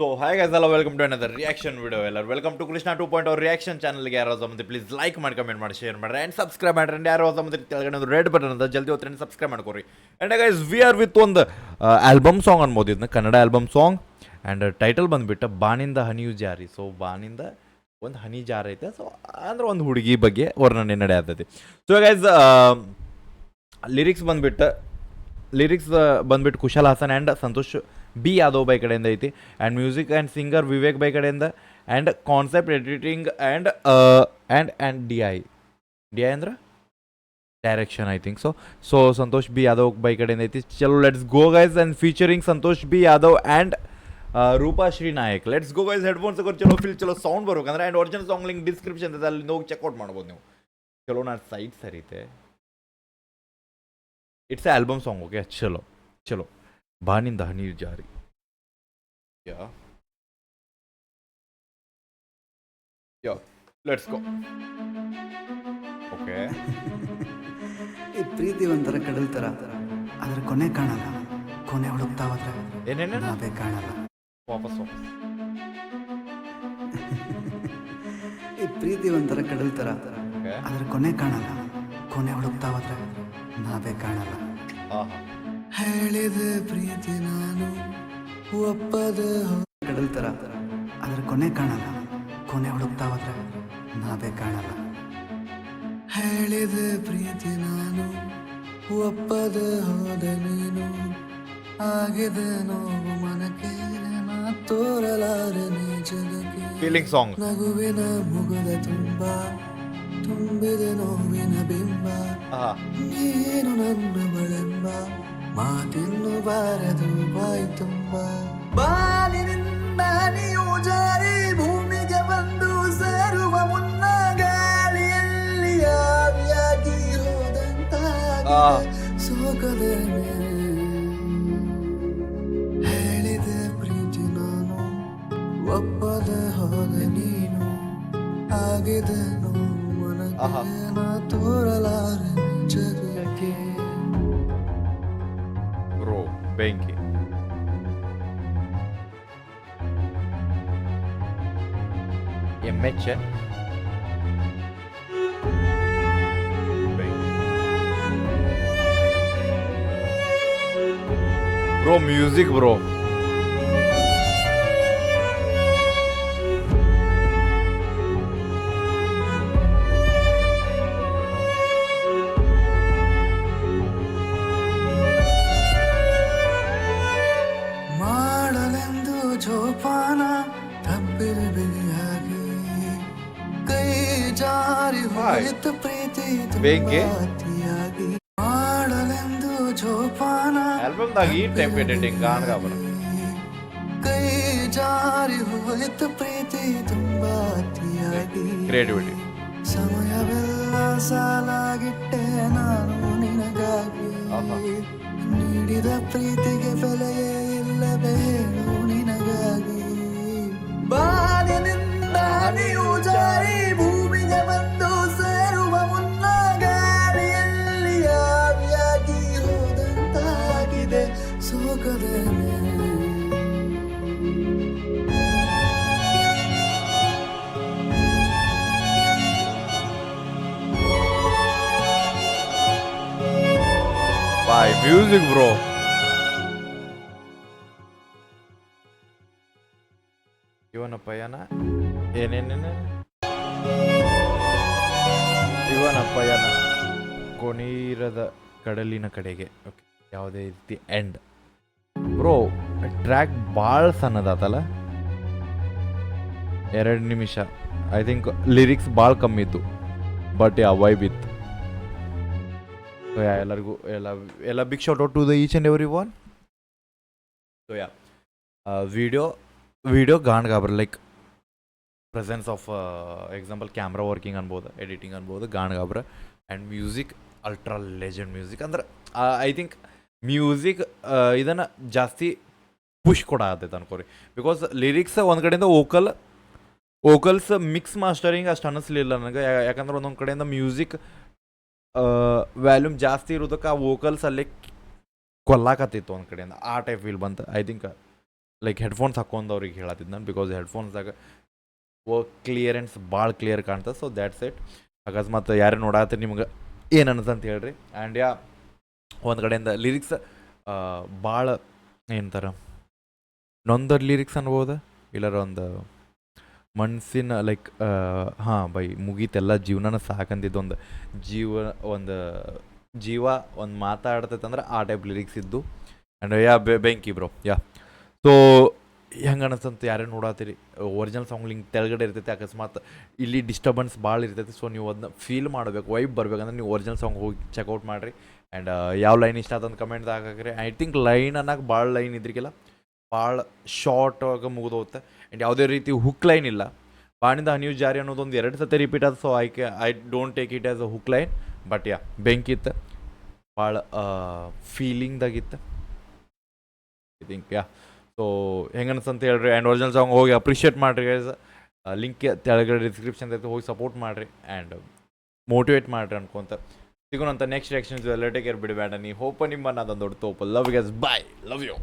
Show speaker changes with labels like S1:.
S1: So, hi guys, hello, welcome to another reaction video. ಎಲ್ಲರೂ welcome to Krishna 2.0 reaction ಚಾನಲ್ಗೆ ಯಾರೋ ಸಮಂದಿ please like ಮಾಡಿ comment ಮಾಡಿ ಶೇರ್ ಮಾಡಿ ಆ್ಯಂಡ್ ಸಬ್ಸ್ಕ್ರೈಬ್ ಮಾಡ್ರಿ ಆ್ಯಂಡ್ ಯಾರೋ ಸಮಂದಿ ಕೆಳಗಡೆ ಒಂದು ರೆಡ್ ಬಟನ್ ಅಂತ ಜಲ್ದಿ ಹೋಗ್ತಾರೆ ಸಬ್ಸ್ಕ್ರೈಬ್ ಮಾಡ್ಕೊರಿ and guys we are with ಒಂದು ಆಲ್ಬಮ್ ಸಾಂಗ್ ಅನ್ಬೋದು ಇದನ್ನ Kannada album song and title ಬಂದುಬಿಟ್ಟು ಬಾನಿಂದ ಹನಿಯು ಜಾರಿ. ಸೊ ಬಾನಿಂದ ಒಂದು ಹನಿ ಜಾರಿ ಐತೆ. ಸೊ ಅಂದ್ರೆ ಒಂದು ಹುಡುಗಿ ಬಗ್ಗೆ ವರ್ಣನೆ ನಡೆಯತೈತಿ. ಸೊ ಗೈಸ್ ಲಿರಿಕ್ಸ್ ಬಂದ್ಬಿಟ್ಟು Kushal Hassan and Santosh B Yadav by ಕಡೆಯಿಂದ ಐತಿ and music and singer Vivek by ಕಡೆಯಿಂದ and concept editing and D I ಅಂದ್ರೆ direction I think so Santosh B Yadav by ಕಡೆಯಿಂದ ಐತಿ. ಚಲೋ let's go guys and featuring Santosh B Yadav and Roopashree Nayak. Let's go guys. Headphones ಚಲೋ ಫಿಲ್ ಚಲೋ ಸೌಂಡ್ ಬರ್ಬೇಕಂದ್ರೆ and original song link description ಇದೆ, ಅಲ್ಲಿ ಹೋಗಿ ಚೆಕ್ಔಟ್ ಮಾಡ್ಬೋದು ನೀವು. ಚಲೋ ನಾನು ಸೈಟ್ ಸರಿತೆ. It's a album song. Okay, ಚಲೋ ಬಾನಿಂದ ಹನಿ ಜಾರಿ. Let's go. ಓಕೆ,
S2: ಈ ಪ್ರೀತಿ ಒಂಥರ ಕಡಲ್ ಥರ, ಅದ್ರ ಕೊನೆ ಕಾಣಲ್ಲ. ಕೊನೆ ಹುಡುಕ್ತಾ ಹೋದ್ರೆ
S1: ಏನೇನು
S2: ನಾವೇ ಕಾಣಲ್ಲ.
S1: ವಾಪಸ್
S2: ಈ ಪ್ರೀತಿ ಒಂಥರ ಕಡಲ್ ಥರ, ಅದ್ರ ಕೊನೆ ಕಾಣಲ್ಲ. ಕೊನೆ ಹುಡುಕ್ತಾ ಹೋದ್ರೆ ನಾವೇ ಕಾಣಲ್ಲ. ಹೇಳಿದೆ ಪ್ರೀತಿ ನಾನು ಒಪ್ಪದ ಕಡಲ್ ಥರ, ಅದ್ರ ಕೊನೆ ಕಾಣಲ್ಲ. ಕೊನೆ ಹುಡುಕ್ತಾ ಹೋದ್ರೆ ನಾವೇ ಕಾಣಲ್ಲ. ಹೇಳಿದೆ ಪ್ರೀತಿ ನಾನು ಒಪ್ಪದ ಹೋದ ನೀನು, ಆಗಿದೆ ನೋವು ಮನಕ್ಕೆ ನಾ ತೋರಲಾರೆ ನೀ ಜಗಕ್ಕೆ.
S1: Feeling song.
S2: ನಗುವಿನ ಮುಗದ ತುಂಬಿದ ನೋವಿನ ಬಿಂಬ, ನೀನು ನನ್ನ ಬಳೆಂಬ ಮಾತಿನ್ನು ಬಾರದು ಬಾಯಿ ತುಂಬ. ಬಾಲಿನಿಂದ ನೀವು ಜಾರಿ ಭೂಮಿಗೆ ಬಂದು ಸೇರುವ ಮುನ್ನ ಗಾಳಿಯಲ್ಲಿ ಆವಿಯಾಗಿ ಹೋದಂತಾಗಿದೆ ಸೋಕದೆ ಹೇಳಿದೆ ಪ್ರೀತಿ ನಾನು ಒಪ್ಪದ ಹೋದ ನೀನು, ಆಗಿದೆ ನೋವು ಮನಕ್ಕೆ ನಾ ತೋರಲಾರೆ ಜಗಕ್ಕೆ.
S1: ಬ್ರೋ ಬೆಂಕಿ. ಎಚ್ ಬ್ರೋ ಮ್ಯೂಸಿಕ್ ಬ್ರೋ.
S2: ಮಾಡಲೆಂದು ಜೋಪಾನ ತಬ್ಬಿದ ಬಿಳಿಯಾಗಿ ಕೈ ಜಾರಿ ಹೋಯಿತು ಪ್ರೀತಿ
S1: ಬೆಂಕಿ.
S2: ಅತಿಯಾಗಿ. ಮಾಡಲೆಂದು ಜೋಪಾನ
S1: ಆಲ್ಬಮ್ದಾಗ ಈ ಟೈಪ್ ಎಡಿಟಿಂಗ್ ಕಾಣ್ಗಾಬರ.
S2: ಕೈ ಜಾರಿ ಹೋಯಿತು ಪ್ರೀತಿ ತುಂಬಾ ಅತಿಯಾಗಿ.
S1: ಕ್ರಿಯೇಟಿವಿಟಿ.
S2: ಸಮಯವೆಲ್ಲ ಸಾಲಾಗಿಟ್ಟೆ ನಾನು ನಿನಗಾಗಿ, ನೀಡಿದ ಪ್ರೀತಿಗೆ ಬೆಲೆಯೇ ಇಲ್ಲವೇ ಹೇಳು ನಿನಗಾಗಿ. ಬಾಲಿನಿಂದ ನೀವು ಜಾರಿ ಭೂಮಿಗೆ ಬಂದು ಸೇರುವ ಮುನ್ನ ಗಾಳಿಯಲ್ಲಿ ಆವಿಯಾಗಿ ಹೋದಂತಾಗಿದೆ ಸೋಕದೆ.
S1: ಬಾಯ್ ಮ್ಯೂಸಿಕ್ ಬ್ರೋ. ಇವನ ಪಯಣ ಏನೇನೇನು ಇವನ ಪಯಣ ಕೊನೀರದ ಕಡಲಿನ ಕಡೆಗೆ. ಓಕೆ, ಯಾವುದೇ ರೀತಿ ಎಂಡ್ ಬ್ರೋ. ಟ್ರ್ಯಾಕ್ ಭಾಳ ಸಣ್ಣದಾತಲ್ಲ, 2 ನಿಮಿಷ. ಐ ಥಿಂಕ್ ಲಿರಿಕ್ಸ್ ಭಾಳ ಕಮ್ಮಿ ಇತ್ತು, ಬಟ್ ವೈಬ್ ಇತ್ತು. ಸೊ ಎಲ್ಲರಿಗೂ ಎಲ್ಲ big shout out to the each and every one. So video ಗಾಂಡ್ಗಾಬ್ರ, like presence of example camera working ಅನ್ಬೋದು, ಎಡಿಟಿಂಗ್ ಅನ್ಬೋದು, ಗಾಂಡ್ಗಾಬ್ರ. And music ultra legend music. ಅಂದ್ರೆ ಐ ಥಿಂಕ್ ಮ್ಯೂಸಿಕ್ ಇದನ್ನು ಜಾಸ್ತಿ ಪುಷ್ ಕೊಡತ್ತೈತೆ ಅನ್ಕೋರಿ. ಬಿಕಾಸ್ ಲಿರಿಕ್ಸ್ ಒಂದು ಕಡೆಯಿಂದ ವೋಕಲ್ಸ್ ಮಿಕ್ಸ್ ಮಾಸ್ಟರಿಂಗ್ ಅಷ್ಟು ಅನ್ನಿಸ್ಲಿಲ್ಲ ನನಗೆ. ಯಾಕಂದ್ರೆ ಒಂದೊಂದು ಕಡೆಯಿಂದ ಮ್ಯೂಸಿಕ್ ವ್ಯಾಲ್ಯೂಮ್ ಜಾಸ್ತಿ ಇರೋದಕ್ಕೆ ಆ ವೋಕಲ್ಸ್ ಅಲ್ಲೇ ಕೊಲ್ಲಾಕತ್ತಿತ್ತು ಒಂದು ಕಡೆಯಿಂದ. ಆ ಟೈಪ್ ಫೀಲ್ ಬಂತು. ಐ ಥಿಂಕ್ ಲೈಕ್ ಹೆಡ್ಫೋನ್ಸ್ ಹಾಕೊಂಡವ್ರಿಗೆ ಹೇಳತ್ತಿದ್ದು ನಾನು, ಬಿಕಾಸ್ ಹೆಡ್ಫೋನ್ಸ್ದಾಗ ಕ್ಲಿಯರೆನ್ಸ್ ಭಾಳ ಕ್ಲಿಯರ್ ಕಾಣ್ತದೆ. So that's it. ಅಕಸ್ಮಾತ್ ಯಾರೇ ನೋಡಾತ್ರಿ ನಿಮ್ಗೆ ಏನು ಅನ್ಸಂತ ಹೇಳ್ರಿ. ಆ್ಯಂಡ್ ಯಾ, ಒಂದು ಕಡೆಯಿಂದ ಲಿರಿಕ್ಸ್ ಭಾಳ ಏನಂತಾರೆ ನೊಂದರ್ ಲಿರಿಕ್ಸ್ ಅನ್ಬೋದ, ಇಲ್ಲರ ಒಂದು ಮನಸ್ಸಿನ ಲೈಕ್ ಹಾಂ ಬೈ ಮುಗೀತೆಲ್ಲ ಜೀವನನ ಸಾಕಂದಿದ್ದು ಒಂದು ಜೀವ ಒಂದು ಮಾತಾಡ್ತೈತೆ ಅಂದ್ರೆ ಆ ಟೈಪ್ ಲಿರಿಕ್ಸ್ ಇದ್ದು. ಆ್ಯಂಡ್ ಯಾ ಬೆಂಕಿ ಬ್ರೋ. ಯಾ, ಸೊ ಹೆಂಗೆ ಅನಿಸ್ತಂತ ಯಾರೇ ನೋಡತ್ತೀರಿ, ಒರಿಜಿನಲ್ ಸಾಂಗ್ ಲಿಂಕ್ ತೆಳಗಡೆ ಇರ್ತೈತೆ. ಅಕಸ್ಮಾತ್ ಇಲ್ಲಿ ಡಿಸ್ಟರ್ಬೆನ್ಸ್ ಭಾಳ ಇರ್ತೈತೆ. ಸೊ ನೀವು ಅದನ್ನ ಫೀಲ್ ಮಾಡಬೇಕು, ವೈಬ್ ಬರ್ಬೇಕಂದ್ರೆ ನೀವು ಒರಿಜಿನಲ್ ಸಾಂಗ್ ಹೋಗಿ ಚೆಕ್ಔಟ್ ಮಾಡಿರಿ. ಆ್ಯಂಡ್ ಯಾವ ಲೈನ್ ಇಷ್ಟ ಆತಂತ ಕಮೆಂಟ್ದಾಗ ಹಾಕಿರಿ. ಐ ಥಿಂಕ್ ಲೈನ್ ಅನ್ನೋಕೆ ಭಾಳ ಲೈನ್ ಇದ್ರಿಗಿಲ್ಲ, ಭಾಳ ಶಾರ್ಟ್ ಆಗಿ ಮುಗಿದು ಹೋಗುತ್ತೆ. ಆ್ಯಂಡ್ ಯಾವುದೇ ರೀತಿ ಹುಕ್ ಲೈನ್ ಇಲ್ಲ. ಬಾಣಿಂದ ಹನಿಯು ಜಾರಿ ಅನ್ನೋದೊಂದು 2 ಸತಿ ರಿಪೀಟ್ ಆದ. So I don't take it as a hook line. But yeah, ಬೆಂಕಿತ್ತು, ಭಾಳ ಫೀಲಿಂಗ್ದಾಗಿತ್ತು ಐ ಥಿಂಕ್. ಯಾ, ಸೊ ಹೆಂಗೆ ಅನ್ಸಂತ ಹೇಳ್ರಿ. ಆ್ಯಂಡ್ ಒರಿಜಿನಲ್ ಸಾಂಗ್ ಹೋಗಿ ಅಪ್ರಿಷಿಯೇಟ್ ಮಾಡಿರಿ ಗೈಸ್. ಲಿಂಕ್ ತೆಳಗಡೆ ಡಿಸ್ಕ್ರಿಪ್ಷನ್ ಐತೆ, ಹೋಗಿ ಸಪೋರ್ಟ್ ಮಾಡಿರಿ ಆ್ಯಂಡ್ ಮೋಟಿವೇಟ್ ಮಾಡಿರಿ ಅನ್ಕೊಂತ ಸಿಗೋಣಂತ ನೆಕ್ಸ್ಟ್ ರಿಯಾಕ್ಷನ್ಸ್ ಎಲ್ಲ ಟೇಕ್ ಕೇರ್. ಬಿಡಬೇಡ ನೀ ಹೋಪ ನಿಮ್ಮನ್ನ ಅದೊಂದು ದೊಡ್ಡ ತೋಪ. Love guys, bye, love you.